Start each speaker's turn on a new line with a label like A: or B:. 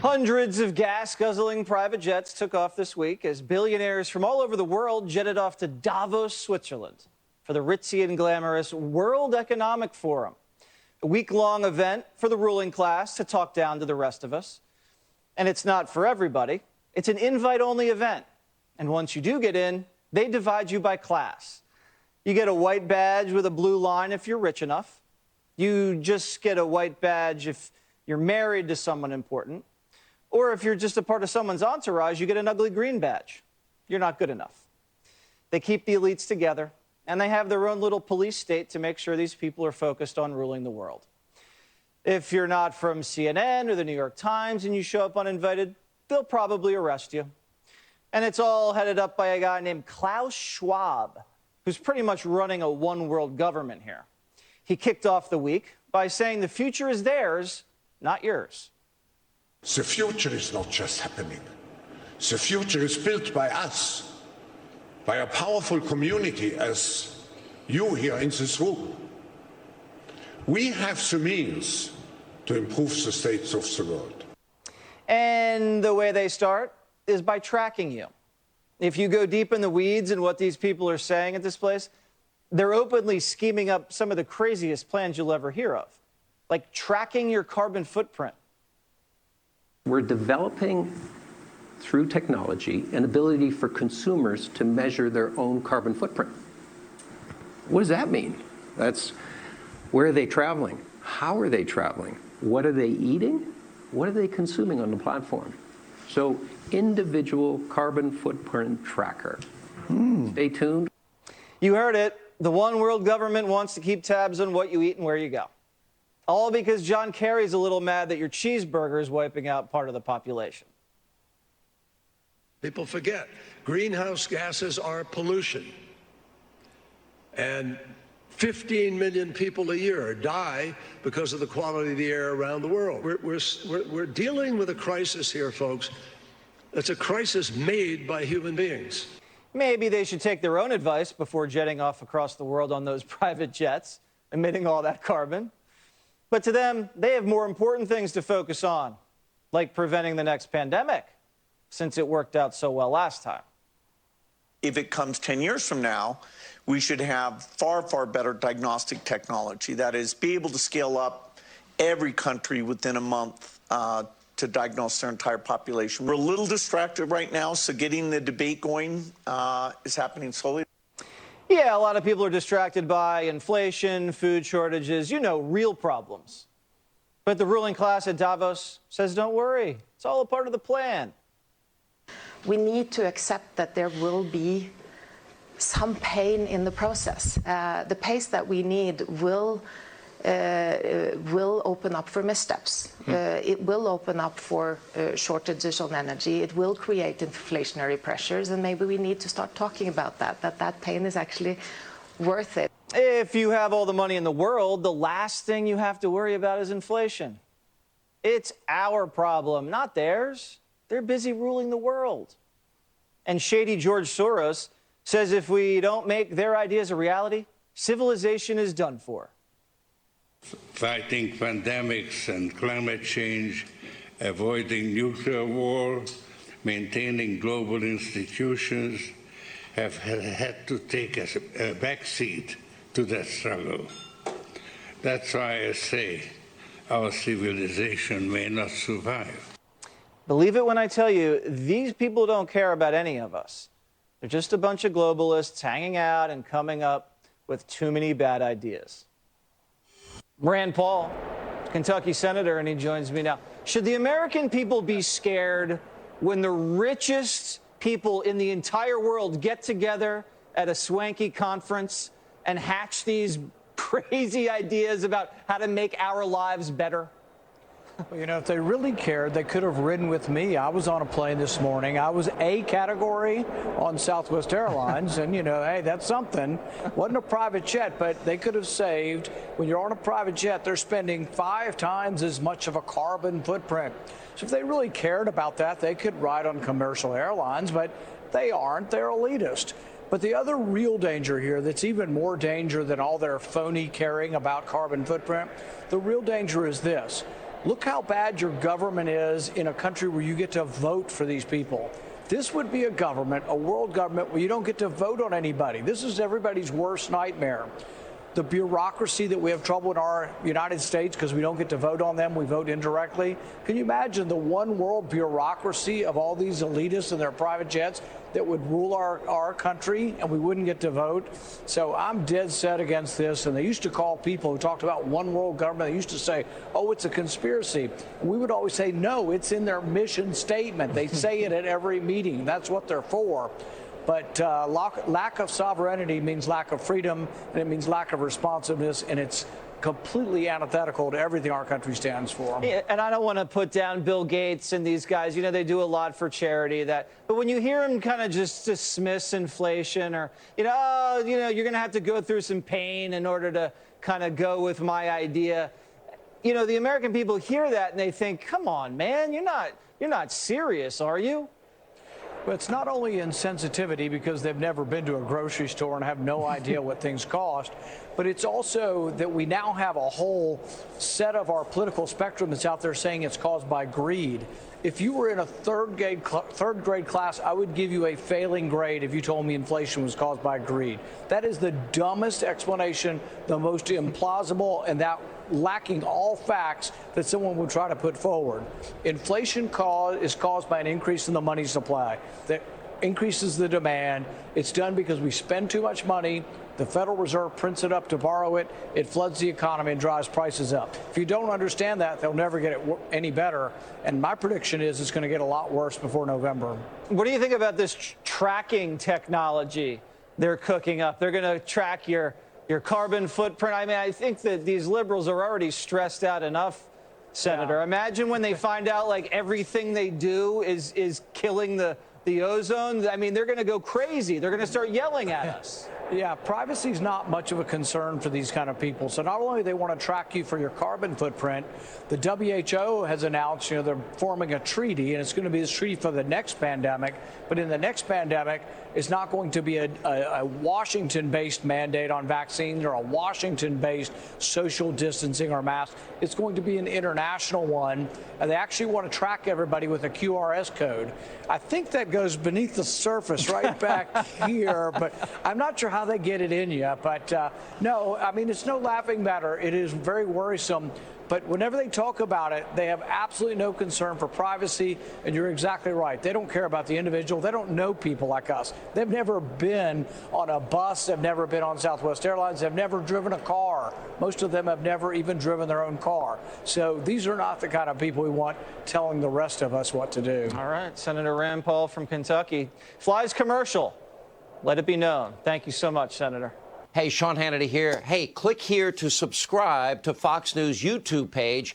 A: Hundreds of gas-guzzling private jets took off this week as billionaires from all over the world jetted off to Davos, Switzerland for the ritzy and glamorous World Economic Forum, a week-long event for the ruling class to talk down to the rest of us. And it's not for everybody. It's an invite-only event. And once you do get in, they divide you by class. You get a white badge with a blue line if you're rich enough. You just get a white badge if you're married to someone important. Or if you're just a part of someone's entourage, you get an ugly green badge. You're not good enough. They keep the elites together, and they have their own little police state to make sure these people are focused on ruling the world. If you're not from CNN or the New York Times and you show up uninvited, they'll probably arrest you. And it's all headed up by a guy named Klaus Schwab, who's pretty much running a one-world government here. He kicked off the week by saying the future is theirs, not yours.
B: The future is not just happening. The future is built by us, by a powerful community as you here in this room. We have the means to improve the states of the world.
A: And the way they start is by tracking you. If you go deep in the weeds in what these people are saying at this place, they're openly scheming up some of the craziest plans you'll ever hear of, like tracking your carbon footprint.
C: We're developing, through technology, an ability for consumers to measure their own carbon footprint. What does that mean? That's where are they traveling? How are they traveling? What are they eating? What are they consuming on the platform? So, individual carbon footprint tracker. Stay tuned.
A: You heard it. The one world government wants to keep tabs on what you eat and where you go. All because John Kerry's a little mad that your cheeseburger is wiping out part of the population.
D: People forget, greenhouse gases are pollution. And 15 million people a year die because of the quality of the air around the world. We're dealing with a crisis here, folks. It's a crisis made by human beings.
A: Maybe they should take their own advice before jetting off across the world on those private jets, emitting all that carbon. But to them, they have more important things to focus on, like preventing the next pandemic, since it worked out so well last time.
E: If it comes 10 years from now, we should have far, far better diagnostic technology. That is, be able to scale up every country within a month to diagnose their entire population. We're a little distracted right now, so getting the debate going is happening slowly.
A: Yeah, a lot of people are distracted by inflation, food shortages, real problems. But the ruling class at Davos says, don't worry, it's all a part of the plan.
F: We need to accept that there will be some pain in the process. The pace that we need will open up for missteps. It will open up for shortages on energy. It will create inflationary pressures, and maybe we need to start talking about that pain is actually worth it.
A: If you have all the money in the world, the last thing you have to worry about is inflation. It's our problem, not theirs. They're busy ruling the world. And shady George Soros says if we don't make their ideas a reality, civilization is done for.
G: Fighting pandemics and climate change, avoiding nuclear war, maintaining global institutions have had to take a backseat to that struggle. That's why I say our civilization may not survive.
A: Believe it when I tell you, these people don't care about any of us. They're just a bunch of globalists hanging out and coming up with too many bad ideas. Rand Paul, Kentucky senator, and he joins me now. Should the American people be scared when the richest people in the entire world get together at a swanky conference and hatch these crazy ideas about how to make our lives better?
H: Well, if they really cared, they could have ridden with me. I was on a plane this morning. I was A category on Southwest Airlines, and, hey, that's something. Wasn't a private jet, but they could have saved. When you're on a private jet, they're spending 5 times as much of a carbon footprint. So if they really cared about that, they could ride on commercial airlines, but they aren't. They're elitist. But the other real danger here that's even more danger than all their phony caring about carbon footprint, the real danger is this. Look how bad your government is in a country where you get to vote for these people. This would be a government, a world government, where you don't get to vote on anybody. This is everybody's worst nightmare. The bureaucracy that we have trouble in our United States because we don't get to vote on them, we vote indirectly. Can you imagine the one world bureaucracy of all these elitists and their private jets that would rule our country and we wouldn't get to vote? So I'm dead set against this. And they used to call people who talked about one world government, they used to say, oh, it's a conspiracy. And we would always say, no, it's in their mission statement. They say it at every meeting. That's what they're for. But lack of sovereignty means lack of freedom, and it means lack of responsiveness, and it's completely antithetical to everything our country stands for.
A: Yeah, and I don't want to put down Bill Gates and these guys. You know, they do a lot for charity. But when you hear them kind of just dismiss inflation, or you're going to have to go through some pain in order to kind of go with my idea. You know, the American people hear that and they think, come on, man, you're not serious, are you?
H: But it's not only insensitivity because they've never been to a grocery store and have no idea what things cost, but it's also that we now have a whole set of our political spectrum that's out there saying it's caused by greed. If you were in a third grade class, I would give you a failing grade if you told me inflation was caused by greed. That is the dumbest explanation, the most implausible, and that lacking all facts that someone would try to put forward. Inflation is caused by an increase in the money supply that increases the demand. It's done because we spend too much money. The Federal Reserve prints it up to borrow it. It floods the economy and drives prices up. If you don't understand that, they'll never get it any better. And my prediction is it's going to get a lot worse before November.
A: What do you think about this tracking technology they're cooking up? They're going to track your carbon footprint. I mean, I think that these liberals are already stressed out enough, Senator. Yeah. Imagine when they find out like everything they do is killing the ozone. I mean, they're going to go crazy. They're going to start yelling at us.
H: Yeah, privacy is not much of a concern for these kind of people. So not only do they want to track you for your carbon footprint, the WHO has announced, they're forming a treaty, and it's going to be this treaty for the next pandemic. But in the next pandemic, it's not going to be a Washington-based mandate on vaccines or a Washington-based social distancing or masks. It's going to be an international one, and they actually want to track everybody with a QRS code. I think that goes beneath the surface right back here, but I'm not sure how they get it in you. But no, I mean, it's no laughing matter. It is very worrisome. But whenever they talk about it, they have absolutely no concern for privacy. And you're exactly right. They don't care about the individual. They don't know people like us. They've never been on a bus. They've never been on Southwest Airlines. They've never driven a car. Most of them have never even driven their own car. So these are not the kind of people we want telling the rest of us what to do.
A: All right. Senator Rand Paul from Kentucky flies commercial. Let it be known. Thank you so much, Senator.
I: Hey, Sean Hannity here. Hey, click here to subscribe to Fox News YouTube page.